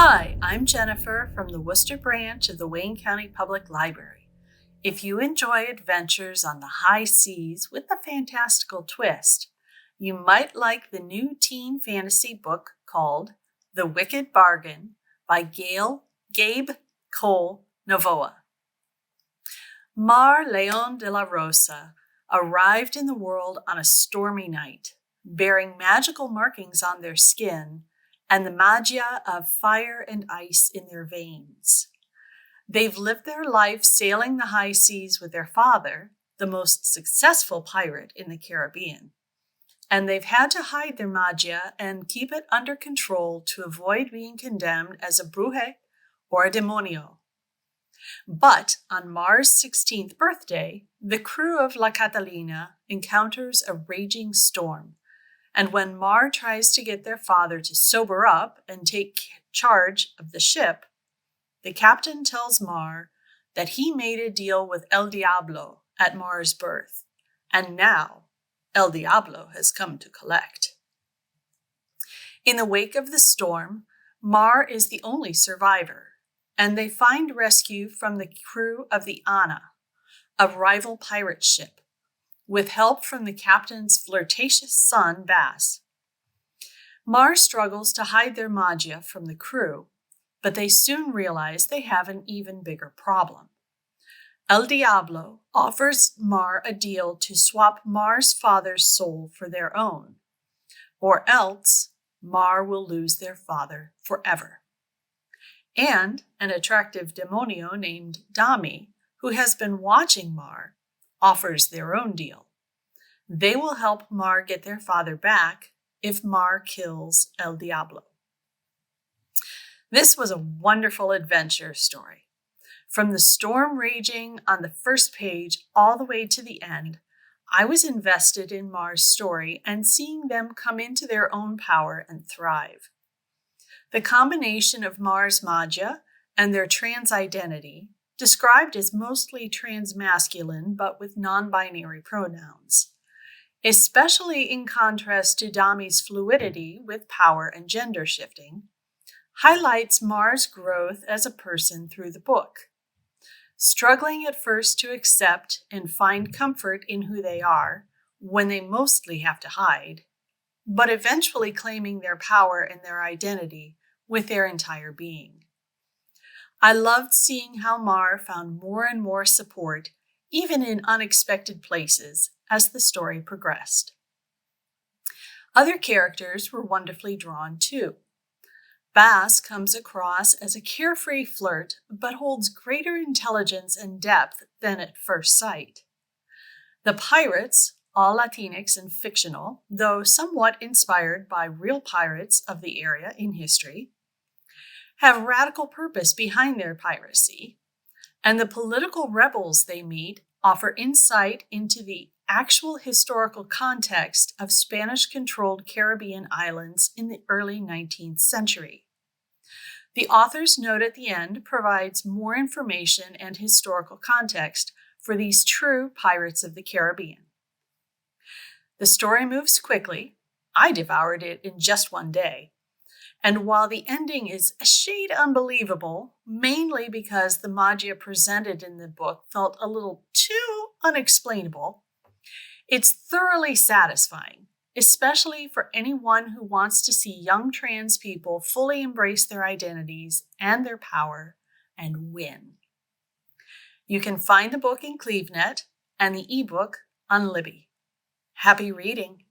Hi, I'm Jennifer from the Worcester branch of the Wayne County Public Library. If you enjoy adventures on the high seas with a fantastical twist, you might like the new teen fantasy book called The Wicked Bargain by Gabe Cole Novoa. Mar Leon de la Rosa arrived in the world on a stormy night, bearing magical markings on their skin and the magia of fire and ice in their veins. They've lived their life sailing the high seas with their father, the most successful pirate in the Caribbean, and they've had to hide their magia and keep it under control to avoid being condemned as a bruje or a demonio. But on Mar's 16th birthday, the crew of La Catalina encounters a raging storm. And when Mar tries to get their father to sober up and take charge of the ship, the captain tells Mar that he made a deal with El Diablo at Mar's birth, and now El Diablo has come to collect. In the wake of the storm, Mar is the only survivor, and they find rescue from the crew of the Ana, a rival pirate ship, with help from the captain's flirtatious son, Bass. Mar struggles to hide their magia from the crew, but they soon realize they have an even bigger problem. El Diablo offers Mar a deal to swap Mar's father's soul for their own, or else Mar will lose their father forever. And an attractive demonio named Dami, who has been watching Mar, offers their own deal. They will help Mar get their father back if Mar kills El Diablo. This was a wonderful adventure story. From the storm raging on the first page all the way to the end, I was invested in Mar's story and seeing them come into their own power and thrive. The combination of Mar's magia and their trans identity, described as mostly transmasculine but with non-binary pronouns, especially in contrast to Dami's fluidity with power and gender shifting, highlights Mar's growth as a person through the book. Struggling at first to accept and find comfort in who they are when they mostly have to hide, but eventually claiming their power and their identity with their entire being. I loved seeing how Mar found more and more support, even in unexpected places, as the story progressed. Other characters were wonderfully drawn too. Bass comes across as a carefree flirt, but holds greater intelligence and depth than at first sight. The pirates, all Latinx and fictional, though somewhat inspired by real pirates of the area in history, have radical purpose behind their piracy, and the political rebels they meet offer insight into the actual historical context of Spanish-controlled Caribbean islands in the early 19th century. The author's note at the end provides more information and historical context for these true pirates of the Caribbean. The story moves quickly. I devoured it in just one day. And while the ending is a shade unbelievable, mainly because the magia presented in the book felt a little too unexplainable, it's thoroughly satisfying, especially for anyone who wants to see young trans people fully embrace their identities and their power and win. You can find the book in CleveNet and the ebook on Libby. Happy reading!